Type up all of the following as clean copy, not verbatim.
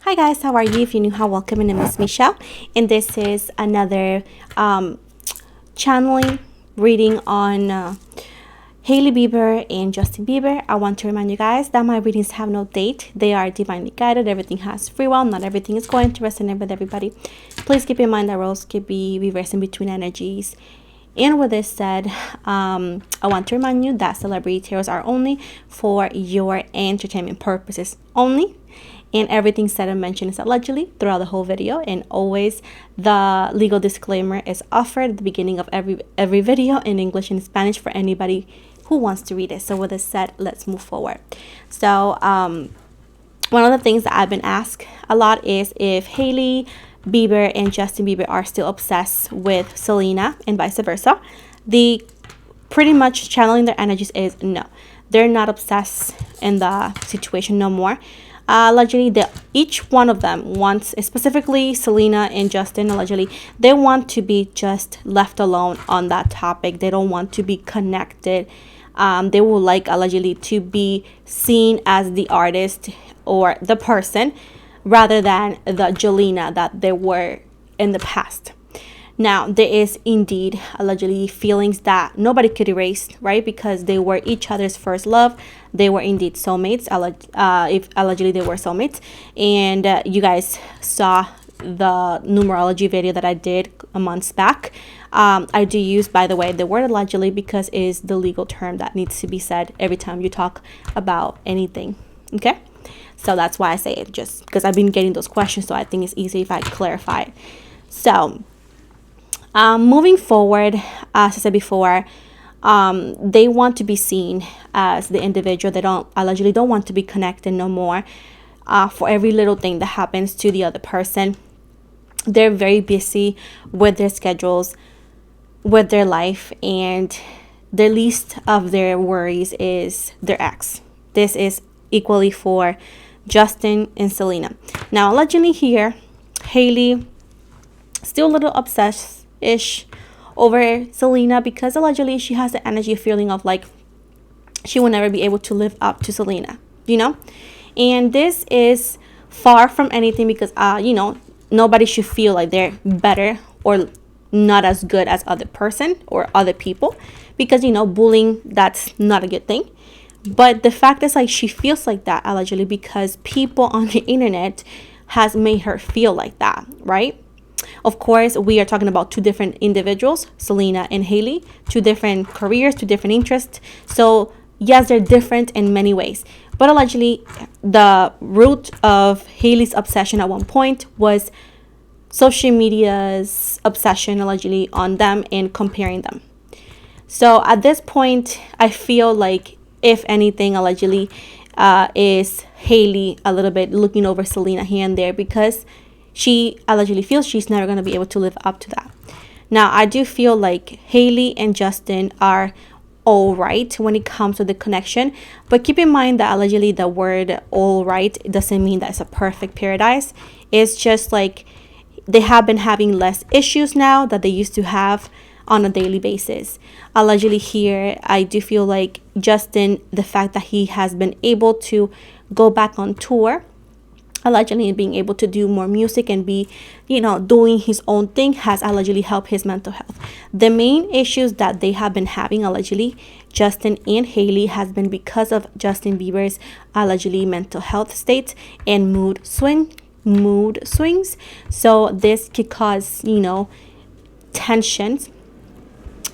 Hi guys, how are you? If you're new, how welcome. My name is Michelle, and this is another channeling reading on Hailey Bieber and Justin Bieber. I want to remind you guys that my readings have no date. They are divinely guided. Everything has free will. Not everything is going to resonate with everybody. Please keep in mind that roles could be reversing between energies. And with this said, I want to remind you that celebrity tarots are only for your entertainment purposes only. And everything said and mentioned is allegedly throughout the whole video, and always the legal disclaimer is offered at the beginning of every video in English and Spanish for anybody who wants to read it. So with this said, let's move forward. So one of the things that I've been asked a lot is if Hailey Bieber and Justin Bieber are still obsessed with Selena and vice versa. The pretty much channeling their energies is no, they're not obsessed in the situation no more. Allegedly, each one of them wants, specifically Selena and Justin, allegedly, they want to be just left alone on that topic. They don't want to be connected. They would like, allegedly, to be seen as the artist or the person rather than the Jelena that they were in the past. Now, there is indeed allegedly feelings that nobody could erase, right? Because they were each other's first love. They were indeed soulmates, if allegedly they were soulmates. And you guys saw the numerology video that I did a month back. I do use, by the way, the word allegedly because it is the legal term that needs to be said every time you talk about anything, okay? So that's why I say it, just because I've been getting those questions, so I think it's easy if I clarify it. So moving forward, as I said before, they want to be seen as the individual. They allegedly don't want to be connected no more for every little thing that happens to the other person. They're very busy with their schedules, with their life, and the least of their worries is their ex. This is equally for Justin and Selena. Now, allegedly here, Hailey still a little obsessed-ish over Selena because allegedly she has the energy feeling of like she will never be able to live up to Selena, and this is far from anything because nobody should feel like they're better or not as good as other person or other people, because bullying, that's not a good thing. But the fact is, like, she feels like that allegedly because people on the internet has made her feel like that, right? Of course, we are talking about two different individuals, Selena and Hailey, two different careers, two different interests. So yes, they're different in many ways. But allegedly, the root of Hailey's obsession at one point was social media's obsession, allegedly, on them and comparing them. So at this point, I feel like, if anything, allegedly, is Hailey a little bit looking over Selena here and there because she allegedly feels she's never going to be able to live up to that. Now, I do feel like Hailey and Justin are all right when it comes to the connection. But keep in mind that allegedly the word all right doesn't mean that it's a perfect paradise. It's just like they have been having less issues now that they used to have on a daily basis. Allegedly here, I do feel like Justin, the fact that he has been able to go back on tour, allegedly being able to do more music and be, doing his own thing, has allegedly helped his mental health. The main issues that they have been having, allegedly, Justin and Hailey, has been because of Justin Bieber's allegedly mental health state and mood swings. So this could cause, tensions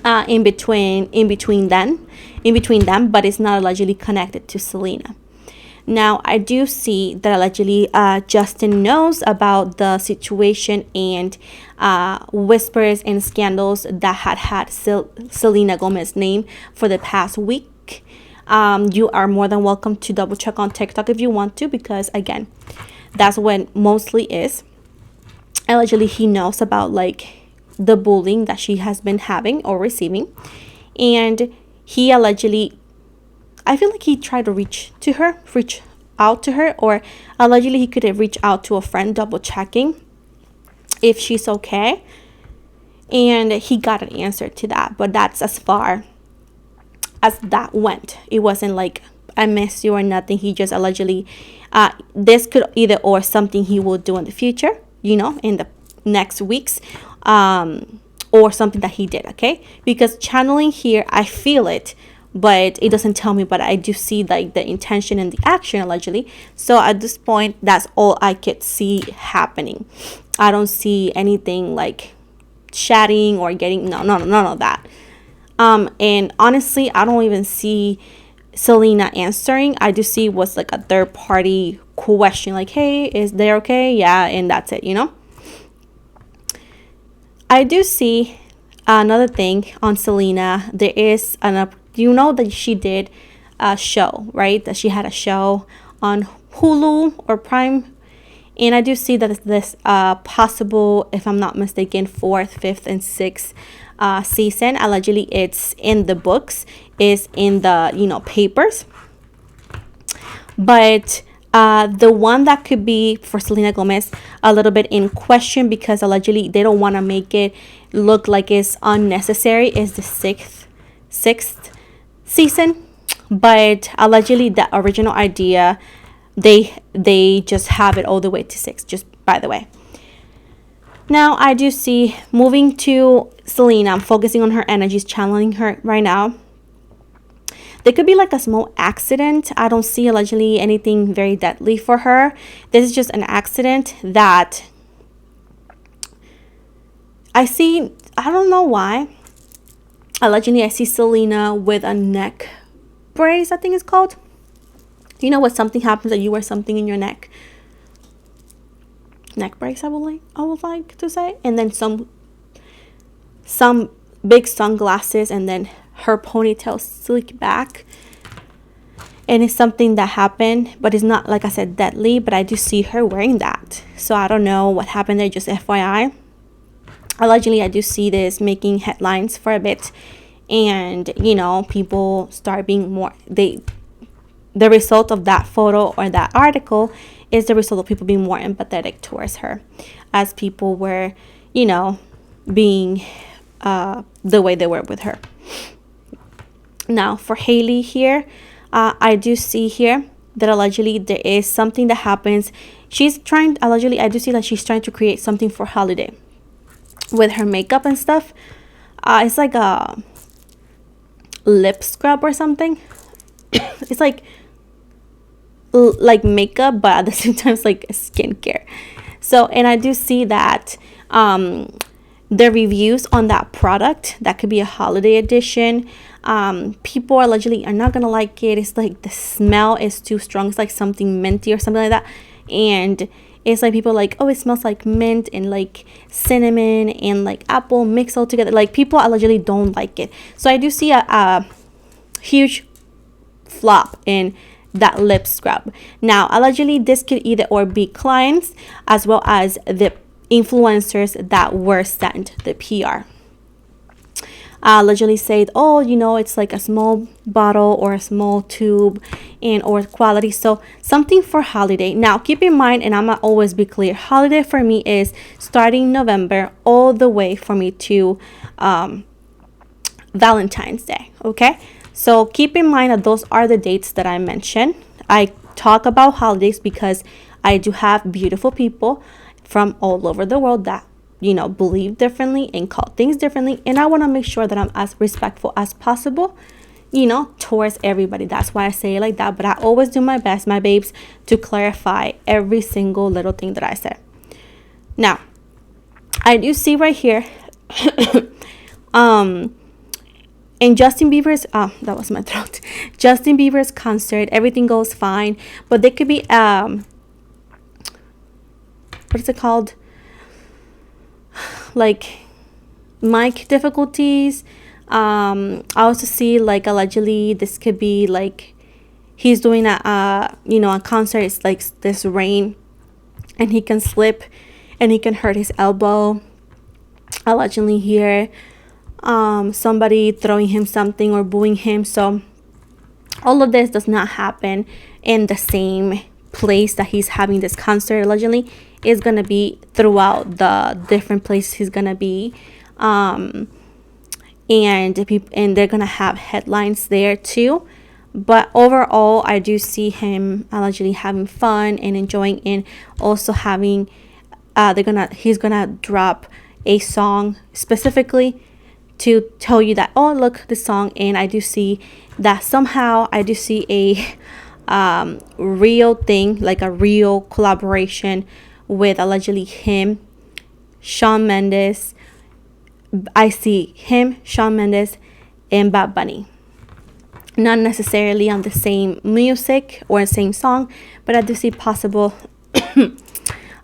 in between them, but it's not allegedly connected to Selena. Now, I do see that allegedly Justin knows about the situation and whispers and scandals that had Selena Gomez's name for the past week. You are more than welcome to double check on TikTok if you want to, because again, that's when mostly is. Allegedly, he knows about like the bullying that she has been having or receiving, and he allegedly, I feel like he tried to reach out to her, or allegedly he could have reached out to a friend double checking if she's okay, and he got an answer to that, but that's as far as that went. It wasn't like I miss you or nothing. He just allegedly, this could either or something he will do in the future, you know, in the next weeks, or something that he did, okay? Because channeling here, I feel it, but it doesn't tell me, but I do see like the intention and the action allegedly. So at this point, that's all I could see happening. I don't see anything like chatting or getting, none of that. And honestly, I don't even see Selena answering. I do see what's like a third party question, like, hey, is they okay? Yeah, and that's it, you know. I do see another thing on Selena. There is you know that she did a show, right? That she had a show on Hulu or Prime. And I do see that this possible, if I'm not mistaken, 4th, 5th, and 6th season. Allegedly, it's in the books, is in the, you know, papers. But the one that could be for Selena Gomez a little bit in question, because allegedly they don't want to make it look like it's unnecessary, is the sixth season. But allegedly the original idea, they just have it all the way to 6, just by the way. Now I do see, moving to Selena, I'm focusing on her energies, channeling her right now. There could be like a small accident. I don't see allegedly anything very deadly for her. This is just an accident that I see. I don't know why. Allegedly, I see Selena with a neck brace, I think it's called. You know, when something happens that you wear something in your neck. Neck brace, I would like to say. And then some big sunglasses, and then her ponytail slick back. And it's something that happened, but it's not, like I said, deadly, but I do see her wearing that. So I don't know what happened there, just FYI. Allegedly, I do see this making headlines for a bit, and you know, people start being more, the result of that photo or that article is the result of people being more empathetic towards her, as people were, you know, being the way they were with her. Now for Hailey here, I do see here that allegedly there is something that happens. She's trying, allegedly, I do see that she's trying to create something for holiday with her makeup and stuff. It's like a lip scrub or something. It's like makeup, but at the same time it's like skincare. So, and I do see that the reviews on that product, that could be a holiday edition, people allegedly are not gonna like it. It's like the smell is too strong. It's like something minty or something like that, and it's like people like, oh, it smells like mint and like cinnamon and like apple mixed all together. Like, people allegedly don't like it. So I do see a huge flop in that lip scrub. Now allegedly this could either or be clients as well as the influencers that were sent the PR. Allegedly said, oh, you know, it's like a small bottle or a small tube and or quality, so something for holiday. Now keep in mind, and I'm gonna always be clear, holiday for me is starting November all the way for me to Valentine's Day. Okay, so keep in mind that those are the dates that I mentioned. I talk about holidays because I do have beautiful people from all over the world that, you know, believe differently and call things differently, and I want to make sure that I'm as respectful as possible, you know, towards everybody. That's why I say it like that, but I always do my best, my babes, to clarify every single little thing that I say. Now I do see right here in Justin Bieber's that was my throat. Justin Bieber's concert, everything goes fine, but there could be what is it called, like mic difficulties. I also see like allegedly this could be like he's doing a you know, a concert. It's like this rain and he can slip and he can hurt his elbow. Allegedly here, somebody throwing him something or booing him. So all of this does not happen in the same place that he's having this concert. Allegedly is going to be throughout the different places he's going to be, and they're going to have headlines there too. But overall, I do see him allegedly having fun and enjoying, and also having he's gonna drop a song specifically to tell you that, oh, look, this song. And I do see that somehow I do see a real thing, like a real collaboration with allegedly him, Shawn Mendez. I see him, Shawn Mendez, and Bad Bunny. Not necessarily on the same music or same song, but I do see possible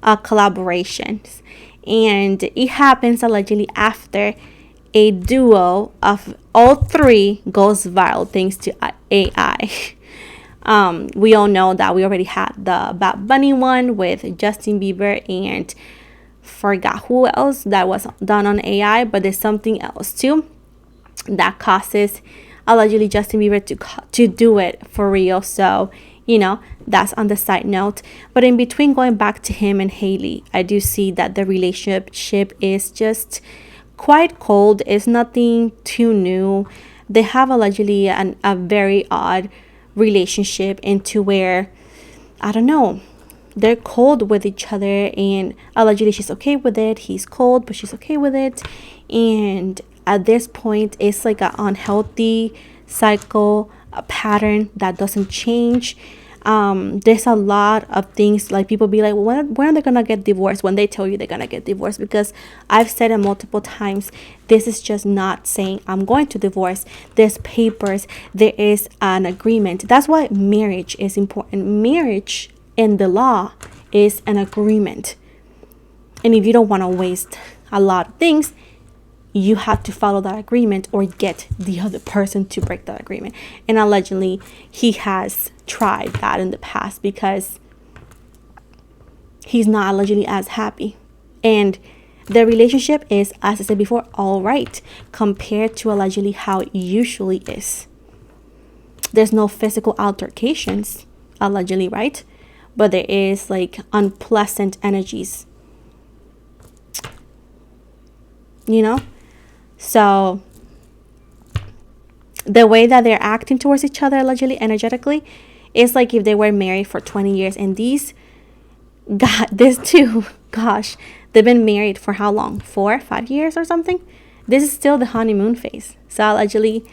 collaborations. And it happens allegedly after a duo of all three goes viral thanks to AI. We all know that we already had the Bad Bunny one with Justin Bieber, and forgot who else that was done on AI, but there's something else too that causes allegedly Justin Bieber to do it for real. So, that's on the side note. But in between, going back to him and Hailey, I do see that the relationship is just quite cold. It's nothing too new. They have allegedly a very odd relationship, into where, I don't know, they're cold with each other, and allegedly she's okay with it. He's cold, but she's okay with it. And at this point, it's like an unhealthy cycle, a pattern that doesn't change. There's a lot of things, like people be like, well, when are they gonna get divorced? When they tell you they're gonna get divorced. Because I've said it multiple times, this is just not saying I'm going to divorce. There's papers, there is an agreement. That's why marriage is important. Marriage in the law is an agreement, and if you don't want to waste a lot of things, you have to follow that agreement or get the other person to break that agreement. And allegedly he has tried that in the past, because he's not allegedly as happy, and the relationship is, as I said before, all right compared to allegedly how it usually is. There's no physical altercations allegedly, right? But there is like unpleasant energies, so the way that they're acting towards each other allegedly energetically is like if they were married for 20 years. And these two, gosh, they've been married for how long? 4-5 years or something. This is still the honeymoon phase. So allegedly,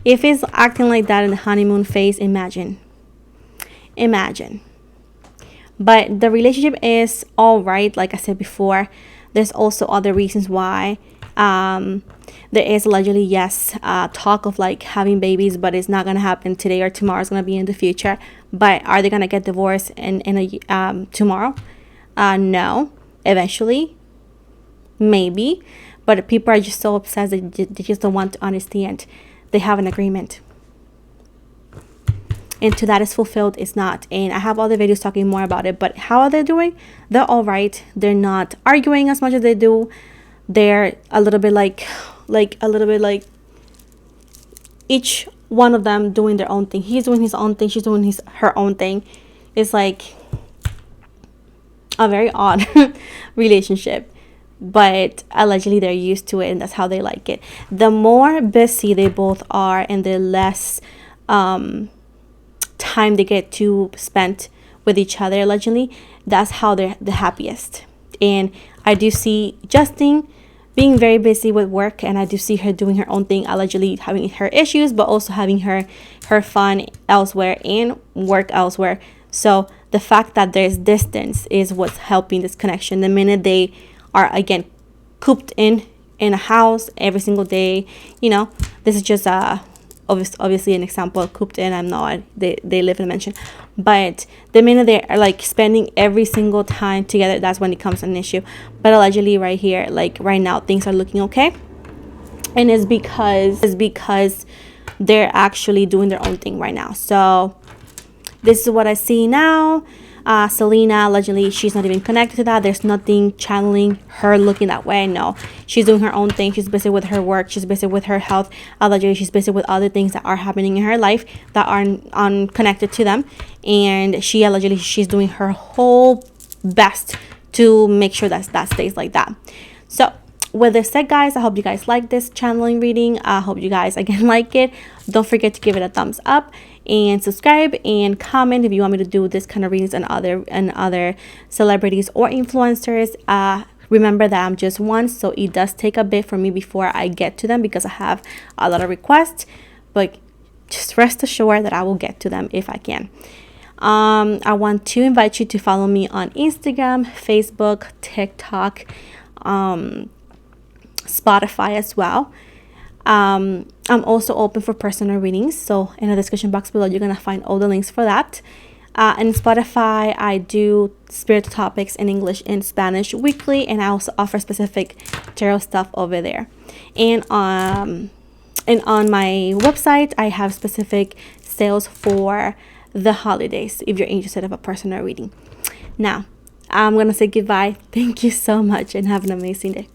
if it's acting like that in the honeymoon phase, imagine. But the relationship is all right. Like I said before, there's also other reasons why. There is allegedly, yes, talk of like having babies, but it's not gonna happen today or tomorrow. It's gonna be in the future. But are they gonna get divorced in tomorrow? No. Eventually, maybe. But people are just so obsessed that they just don't want to understand. They have an agreement, and to that is fulfilled, it's not. And I have other videos talking more about it. But how are they doing? They're all right. They're not arguing as much as they do. They're a little bit like each one of them doing their own thing. He's doing his own thing, she's doing her own thing. It's like a very odd relationship, but allegedly they're used to it, and that's how they like it. The more busy they both are, and the less time they get to spend with each other allegedly, that's how they're the happiest. And I do see Justin being very busy with work, and I do see her doing her own thing, allegedly having her issues, but also having her fun elsewhere and work elsewhere. So the fact that there's distance is what's helping this connection. The minute they are again cooped in a house every single day, this is just obviously an example of cooped in. I'm not, they live in a mansion, but the minute they are like spending every single time together, that's when it becomes an issue. But allegedly right here, like right now, things are looking okay, and it's because they're actually doing their own thing right now. So this is what I see now. Selena, allegedly, she's not even connected to that. There's nothing channeling her looking that way. No, she's doing her own thing. She's busy with her work. She's busy with her health. Allegedly, she's busy with other things that are happening in her life that are unconnected to them. And she's doing her whole best to make sure that stays like that. So with this said, guys, I hope you guys like this channeling reading. I hope you guys again like it. Don't forget to give it a thumbs up and subscribe and comment if you want me to do this kind of readings and other celebrities or influencers. Remember that I'm just one, so it does take a bit for me before I get to them because I have a lot of requests, but just rest assured that I will get to them if I can. I want to invite you to follow me on Instagram, Facebook, TikTok, Spotify as well. I'm also open for personal readings, so in the description box below you're gonna find all the links for that. And Spotify, I do spiritual topics in English and Spanish weekly, and I also offer specific tarot stuff over there. And on my website, I have specific sales for the holidays if you're interested in a personal reading. Now, I'm gonna say goodbye. Thank you so much and have an amazing day.